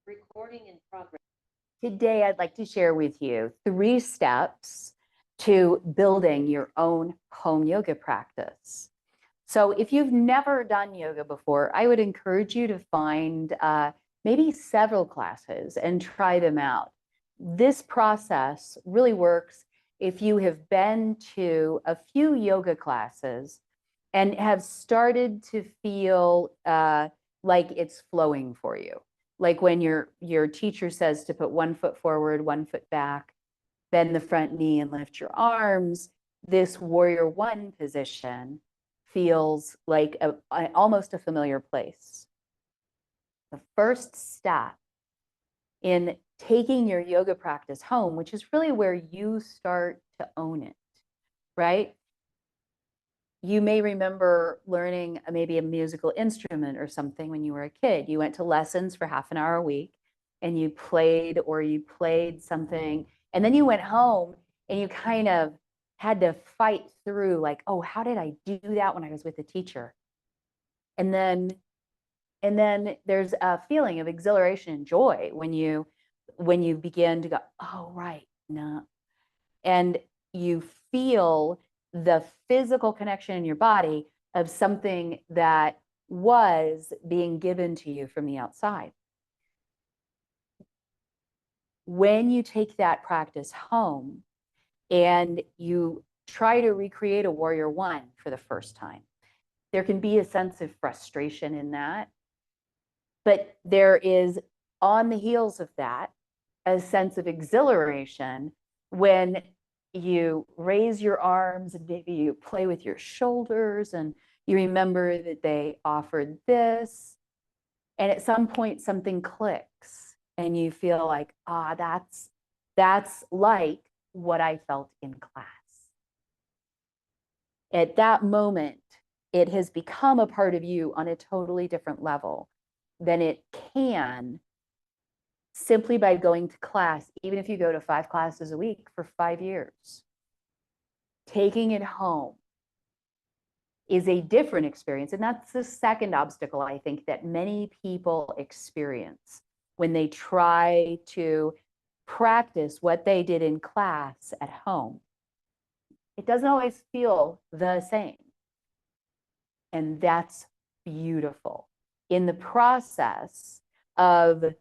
Recording in progress. Today, I'd like to share with you 3 steps to building your own home yoga practice. So if you've never done yoga before, I would encourage you to find maybe several classes and try them out. This process really works if you have been to a few yoga classes and have started to feel like it's flowing for you. Like when your teacher says to put 1 foot forward, 1 foot back, bend the front knee and lift your arms, this warrior 1 position feels like almost a familiar place. The first step in taking your yoga practice home, which is really where you start to own it, right? You may remember learning maybe a musical instrument or something when you were a kid. You went to lessons for half an hour a week and you played something, and then you went home and you kind of had to fight through like, oh, how did I do that when I was with the teacher? And then there's a feeling of exhilaration and joy when you begin to go, oh, right, no. And you feel the physical connection in your body of something that was being given to you from the outside. When you take that practice home and you try to recreate a warrior 1 for the first time, there can be a sense of frustration in that. But there is, on the heels of that, a sense of exhilaration when you raise your arms and maybe you play with your shoulders and you remember that they offered this. And at some point, something clicks and you feel like, that's like what I felt in class. At that moment, it has become a part of you on a totally different level than it can simply by going to class, even if you go to 5 classes a week for 5 years. Taking it home is a different experience. And that's the second obstacle, I think, that many people experience when they try to practice what they did in class at home. It doesn't always feel the same. And that's beautiful. In the process of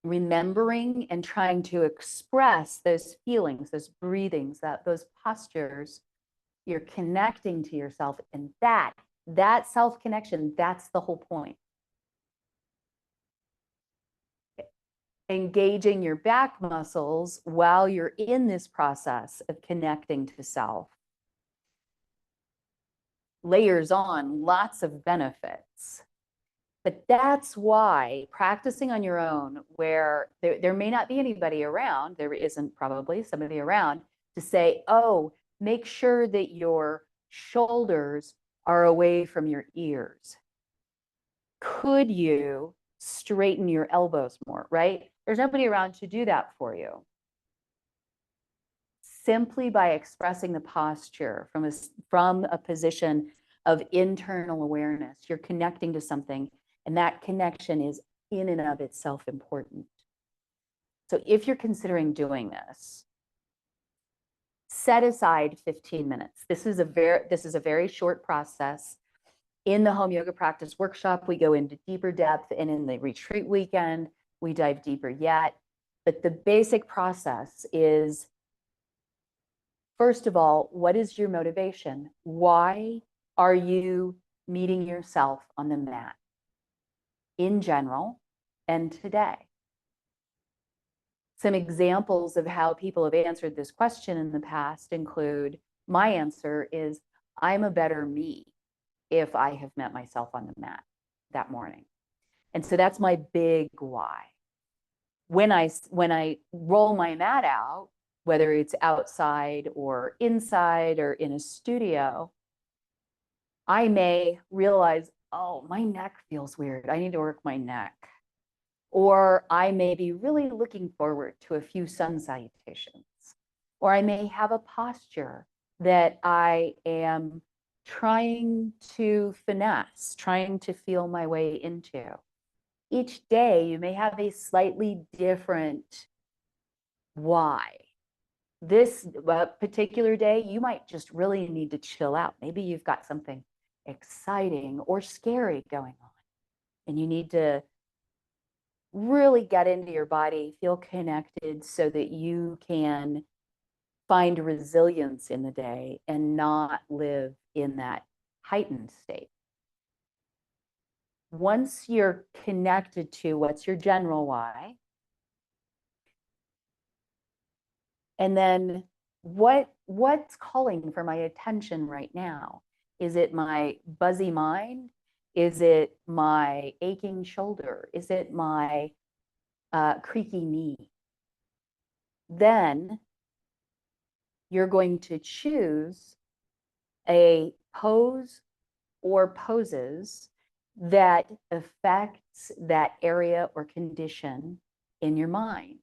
remembering and trying to express those feelings, those breathings, those postures, you're connecting to yourself. And that self-connection, that's the whole point. Engaging your back muscles while you're in this process of connecting to self layers on lots of benefits. But that's why practicing on your own, where there may not be anybody around, there isn't probably somebody around to say, oh, make sure that your shoulders are away from your ears. Could you straighten your elbows more, right? There's nobody around to do that for you. Simply by expressing the posture from a position of internal awareness, you're connecting to something, and that connection is in and of itself important. So if you're considering doing this, set aside 15 minutes. This is a very short process. In the home yoga practice workshop, we go into deeper depth, and in the retreat weekend, we dive deeper yet. But the basic process is, first of all, what is your motivation? Why are you meeting yourself on the mat in general and today? Some examples of how people have answered this question in the past include, my answer is, I'm a better me if I have met myself on the mat that morning. And so that's my big why. When I roll my mat out, whether it's outside or inside or in a studio, I may realize, oh, my neck feels weird. I need to work my neck. Or I may be really looking forward to a few sun salutations. Or I may have a posture that I am trying to finesse, trying to feel my way into. each day you may have a slightly different why. This particular day, you might just really need to chill out. Maybe you've got something exciting or scary going on, and you need to really get into your body, feel connected so that you can find resilience in the day and not live in that heightened state. Once you're connected to what's your general why, and then what's calling for my attention right now? Is it my buzzy mind? Is it my aching shoulder? Is it my creaky knee? Then you're going to choose a pose or poses that affects that area or condition in your mind.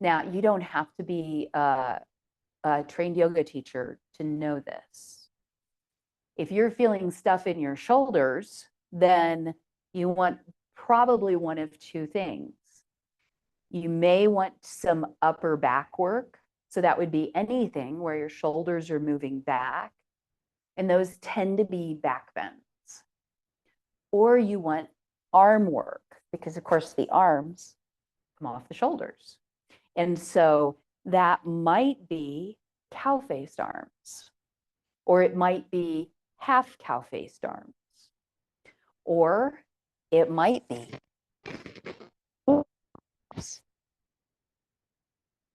Now, you don't have to be a trained yoga teacher to know this. If you're feeling stuff in your shoulders, then you want probably one of two things. You may want some upper back work. So that would be anything where your shoulders are moving back, and those tend to be back bends. Or you want arm work, because of course the arms come off the shoulders. And so that might be cow-faced arms, or it might be half cow-faced arms, or it might be,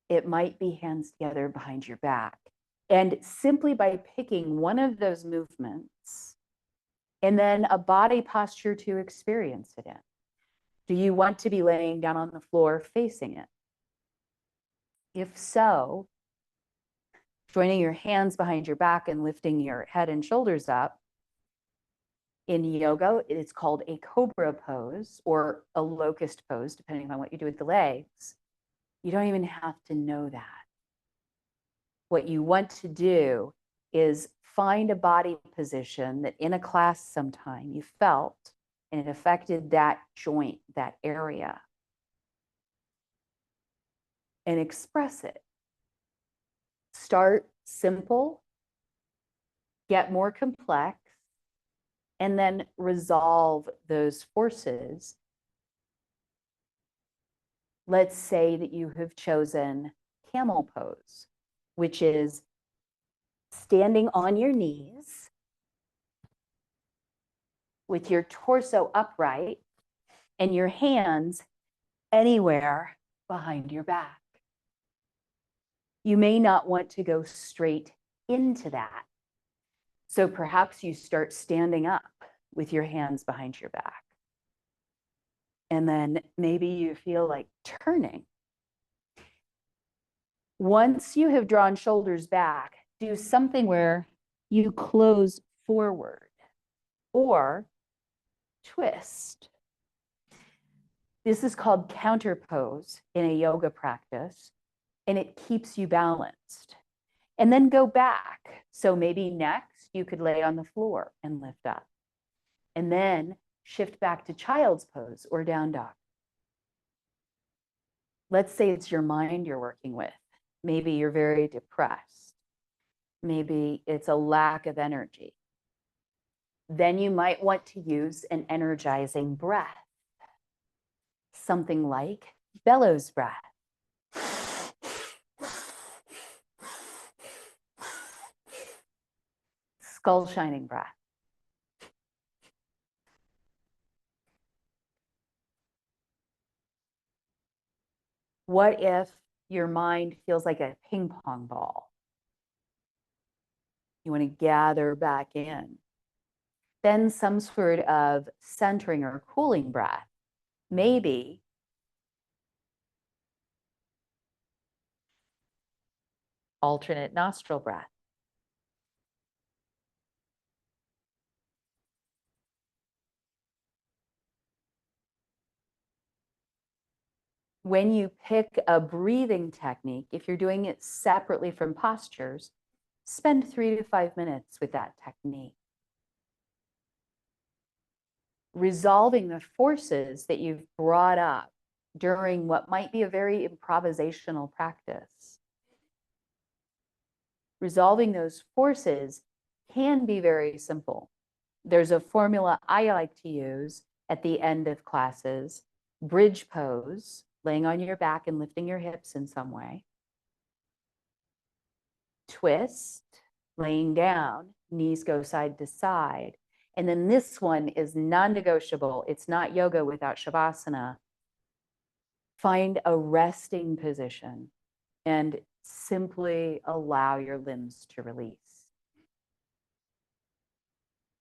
it might be hands together behind your back. And simply by picking one of those movements and then a body posture to experience it in. Do you want to be laying down on the floor facing it? If so, joining your hands behind your back and lifting your head and shoulders up. In yoga, it's called a cobra pose or a locust pose, depending on what you do with the legs. You don't even have to know that. What you want to do is find a body position that in a class sometime you felt and it affected that joint, that area, and express it. Start simple, get more complex, and then resolve those forces. Let's say that you have chosen camel pose, which is standing on your knees with your torso upright and your hands anywhere behind your back. You may not want to go straight into that. So perhaps you start standing up with your hands behind your back. And then maybe you feel like turning. Once you have drawn shoulders back, do something where you close forward or twist. This is called counter pose in a yoga practice, and it keeps you balanced. And then go back. So maybe next you could lay on the floor and lift up. And then shift back to child's pose or down dog. Let's say it's your mind you're working with. Maybe you're very depressed. Maybe it's a lack of energy. Then you might want to use an energizing breath. Something like bellows breath. Skull shining breath. What if your mind feels like a ping pong ball? You want to gather back in. Then some sort of centering or cooling breath. Maybe alternate nostril breath. When you pick a breathing technique, if you're doing it separately from postures, spend 3 to 5 minutes with that technique. resolving the forces that you've brought up during what might be a very improvisational practice. Resolving those forces can be very simple. There's a formula I like to use at the end of classes: bridge pose, laying on your back and lifting your hips in some way; twist, laying down, knees go side to side. And then this one is non-negotiable. It's not yoga without shavasana. Find a resting position and simply allow your limbs to release.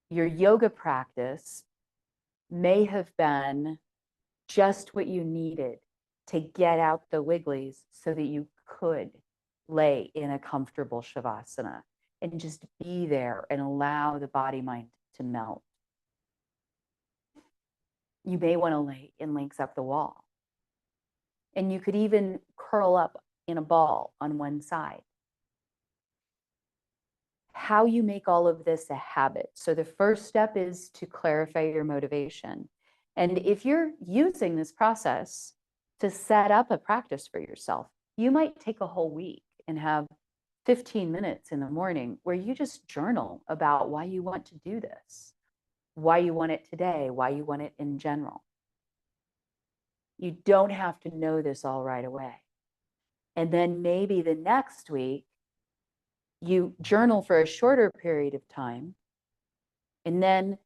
Your yoga practice may have been just what you needed to get out the wigglies so that you could lay in a comfortable shavasana and just be there and allow the body mind to melt. You may want to lay in links up the wall. And you could even curl up in a ball on one side. How you make all of this a habit. So the first step is to clarify your motivation. And if you're using this process to set up a practice for yourself, you might take a whole week and have 15 minutes in the morning where you just journal about why you want to do this, why you want it today, why you want it in general. You don't have to know this all right away. And then maybe the next week, you journal for a shorter period of time, and then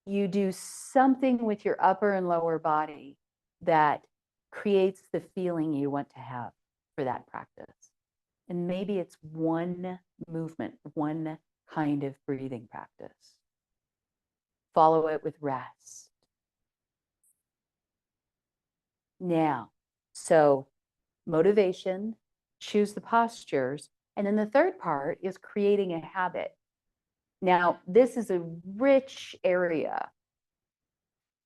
you do something with your upper and lower body that creates the feeling you want to have for that practice. And maybe it's one movement, one kind of breathing practice. Follow it with rest. Now, so motivation, choose the postures, and then the third part is creating a habit. Now, this is a rich area,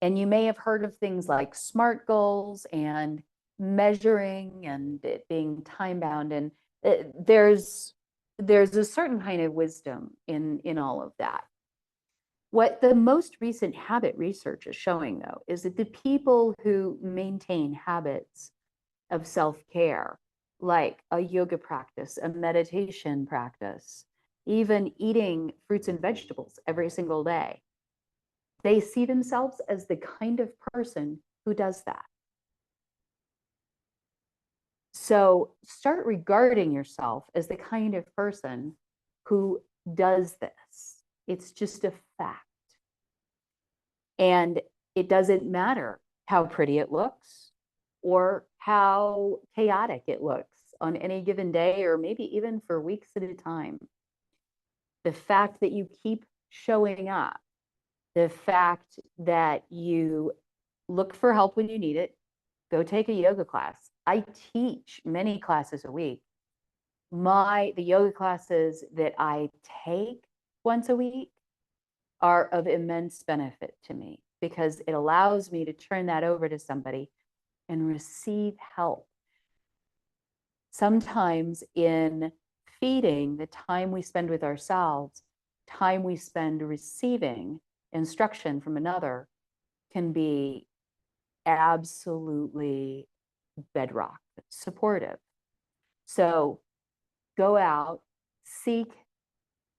and you may have heard of things like SMART goals and measuring and it being time-bound, and there's a certain kind of wisdom in all of that. What the most recent habit research is showing, though, is that the people who maintain habits of self-care, like a yoga practice, a meditation practice, even eating fruits and vegetables every single day, they see themselves as the kind of person who does that. So start regarding yourself as the kind of person who does this. It's just a fact. And it doesn't matter how pretty it looks or how chaotic it looks on any given day, or maybe even for weeks at a time. The fact that you keep showing up, the fact that you look for help when you need it, go take a yoga class. I teach many classes a week. The yoga classes that I take once a week are of immense benefit to me because it allows me to turn that over to somebody and receive help. Sometimes in feeding, the time we spend with ourselves, time we spend receiving instruction from another can be absolutely bedrock, supportive. So go out, seek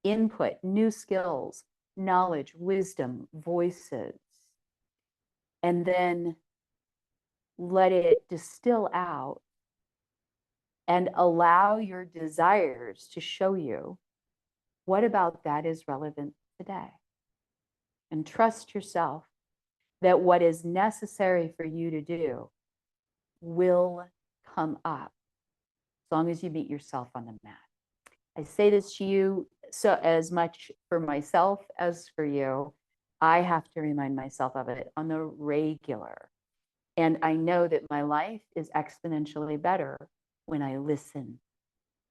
input, new skills, knowledge, wisdom, voices, and then let it distill out and allow your desires to show you what about that is relevant today. And trust yourself that what is necessary for you to do will come up as long as you meet yourself on the mat. I say this to you so as much for myself as for you. I have to remind myself of it on the regular. And I know that my life is exponentially better when I listen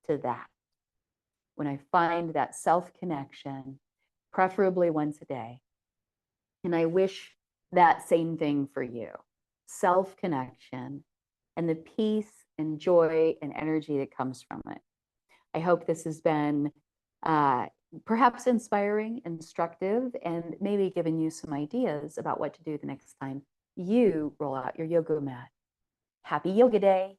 to that, when I find that self-connection, preferably once a day. And I wish that same thing for you, self-connection and the peace and joy and energy that comes from it. I hope this has been perhaps inspiring, instructive, and maybe giving you some ideas about what to do the next time you roll out your yoga mat. Happy Yoga Day.